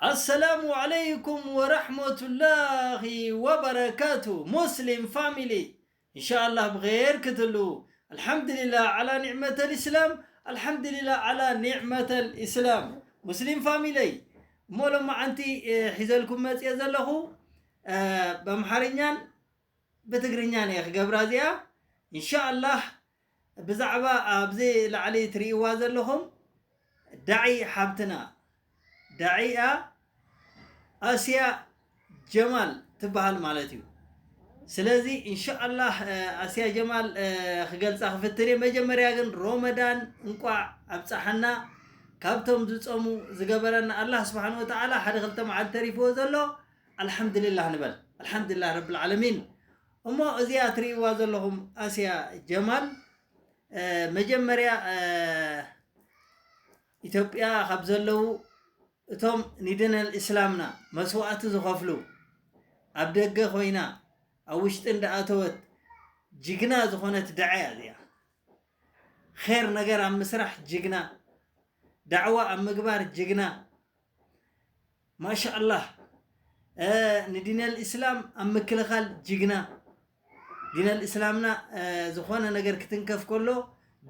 السلام عليكم ورحمة الله وبركاته مسلم فاميلي إن شاء الله بغير كتلو الحمد لله على نعمة الإسلام الحمد لله على نعمة الإسلام مسلم فاميلي مولو ما أنتي حزالكم ما تيزاله بمحارنيان بتقرنيان يا أخي قبرازيا إن شاء الله بزعبا أبزي لعلي تري وازلهم دعي حبتنا داعية آسيا جمال تبهال مالتيو سلازي إن شاء الله آسيا جمال خجل صاحفتري مجمريا جن رمضان انقع أبصحنا كابتم زصمو زجبرنا الله سبحانه وتعالى حد خلتم على التريف وزلو الحمد لله نبل الحمد لله رب العالمين أما أزيا تري وزلهم آسيا جمال مجمريا إثيوبيا خبزلو እቶም ኒድነል እስላምና መስዋዕት ዝኸፍሉ ኣብ ደገ ኮይና ኣብ ውሽጢ እንዳኣተወት ጅግና ዝኾነት ዳዕያ እዚኣ ኸይር ነገር ኣብ ምስራሕ ጅግና ዳዕዋ ኣብ ምግባር ጅግና ማሻአላህ ኒድነል እስላም ኣብ ምክልኻል ጅግና ዲነል እስላምና ዝኾነ ነገር ክትንከፍ ከሎ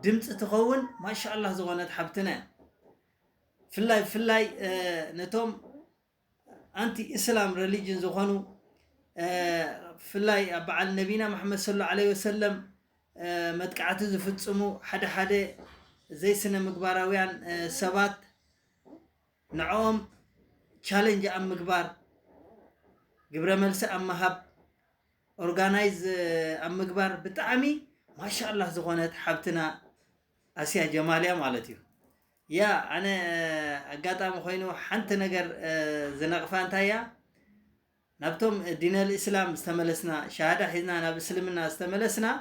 ድምፂ ትኸውን ማሻአላህ ዝኾነት ሓብትና فلاي نتوم أنتي إسلام ريليجن زخانو فلاي بعد نبينا محمد صلى الله عليه وسلم متقعت زفتسمو حدا زي سنة مقباراويان سبات نعوم تشالنج أم مقبار قبر ملسة أم مهب أورغانايز أم مقبار بتعمي ما شاء الله زخانت حبتنا آسيا جمالية مالتيو يا أنا قاطع مخينو حنت نجر زنقفان تايا نبتم دين الإسلام استملسنا شهادة حزنا أنا بسلمنا استملسنا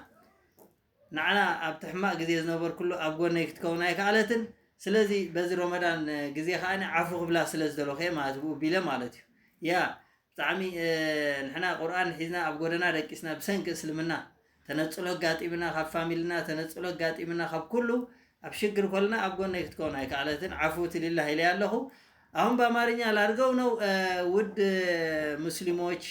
نعنا أبتحما قديز نوبر كله أبغون يكتكونا يكالتن سلزي بزي رمضان قزي خاني عفو قبلا سلز دلو خيما هزبو بيلا مالتي يا تعمي نحنا قرآن حزنا أبغوننا ركسنا بسنك اسلمنا تنصلو قاطبنا خب فاميلنا تنصلو قاطبنا خب كله أبشكر كلنا أبغون يكتكون هيك على عفوت لله إلى الله أهم بمارينيا لارجونا ود مسلموش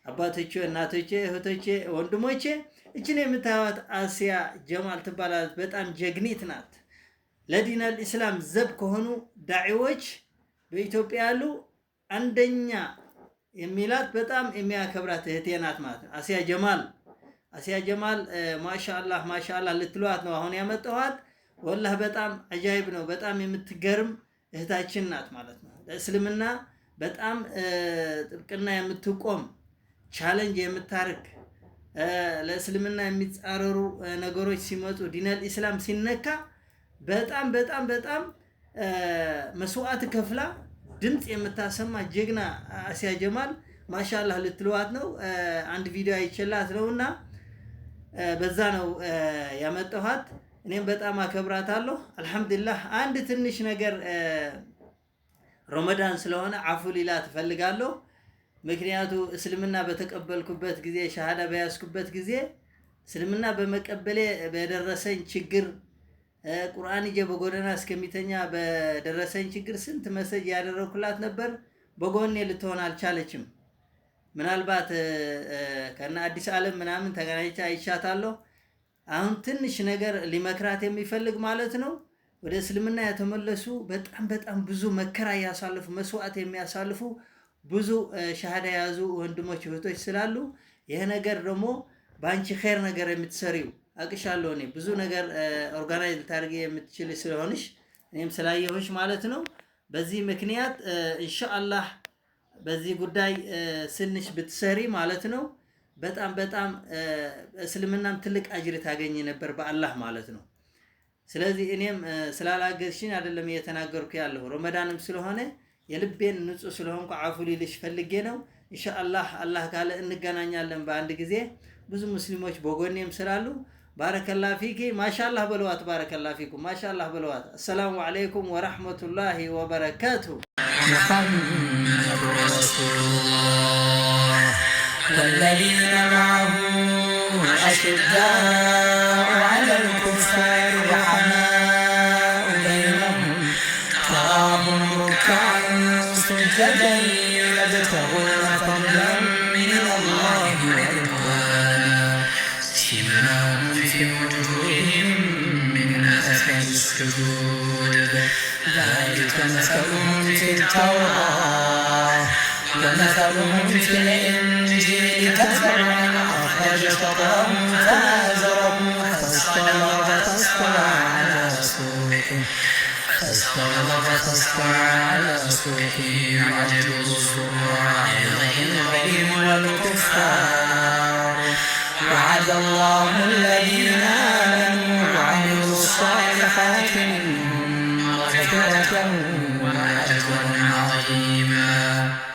أباتيشوا ناتيشة هتيشة وندموشة إيشني متهاوت آسيا جمال تبالات بتأم جغنيت نات لدينا الإسلام زب كهنو دعوج بإثيوبيا له عندنا الميلاد بتأم إميا كبرات هتيانات مات آسيا جمال ما شاء الله لتلوات نوهون يامتوات والله بتأم عجائب نو بتأم يمتجرم اهتاجين نات مالتنا الإسلامنا بتأم كنا يمتقوم challenge يمتارك الإسلامنا يمتعررو نجاروش سمات ودين الإسلام سنكا بتأم مسوعات كفلا دمت يمتاسمع جيجنا آسيا جمال ما شاء الله للتلوات نو عند فيديو هيتشلات نونا بزانو يمتوهات እኔም በጣም አከብራታለሁ አልহামዱሊላህ አንድ ትንሽ ነገር ረመዳን ስለሆነ አፉ ሊላ ተፈልጋለሁ ምክንያቱ እስልምና በተቀበልኩበት ጊዜ ሻሃዳ በያዝኩበት ጊዜ እስልምና በመቀበሌ በደረሰኝ ችግር ቁርአን ይዤ በጎዳና እስከሚተኛ በደረሰኝ ችግር ስንት መሰጅ ያደረኩላት ነበር በጎኔ ልትሆን አልቻለችም ምናልባት ከና አዲስ ዓለም ምናምን ተገናኝቻ አይቻታለሁ አሁን ትንሽ ነገር ሊመክራት የሚፈልግ ማለት ነው ወደ እስልምና ያተመለሱ በጣም ብዙ መከራ ያሳልፉ መስዋዕት የሚያሳልፉ ብዙ ሻሃዳ ያዙ ወንድሞች እህቶች ስላሉ ይሄ ነገር ደግሞ ባንቺ ኸይር ነገር የምትሰሪው አቅሻለሁ እኔ ብዙ ነገር ኦርጋናይዝ ታርጌ የምትችል ስለሆነሽ እኔም ስላየሁሽ ማለት ነው በዚህ ምክንያት ኢንሻአላህ በዚህ ጉዳይ ስንሽ ብትሰሪ ማለት ነው በጣም እስልምናም ትልቅ አጅር ታገኝ ነበር በአላህ ማለት ነው ስለዚህ እኔም ስላላገዝሽኝ አይደለም እየተናገርኩ ያለው ረመዳንም ስለሆነ የልቤን ንጹህ ስለሆንኩ አፉ ሊልሽ ፈልጌ ነው ኢንሻአላህ አላህ ካለ እንገናኛለን በአንድ ጊዜ ብዙ ሙስሊሞች በጎኔም ስላሉ ባረከላሁ ፊኪ ማሻአላህ በለዋት ባረከላሁ ፊኩም ማሻአላህ በለዋት አሰላሙ አለይኩም ወራህመቱላሂ ወበረካቱ والذين معه أشداء على الكفار رحماء بينهم تراهم ركعا سجدا سجدا يبتغون فضلا من الله ورضوانا سيماهم في وجوههم من أثر السجود ذلك مثلهم في التوراة ومثلهم في الإنجيل كزرع أخرج شطأه فآزره فاستغلظ فاستوى على سوقه يعجب الزراع يغيظ الكفار وعد الله الذين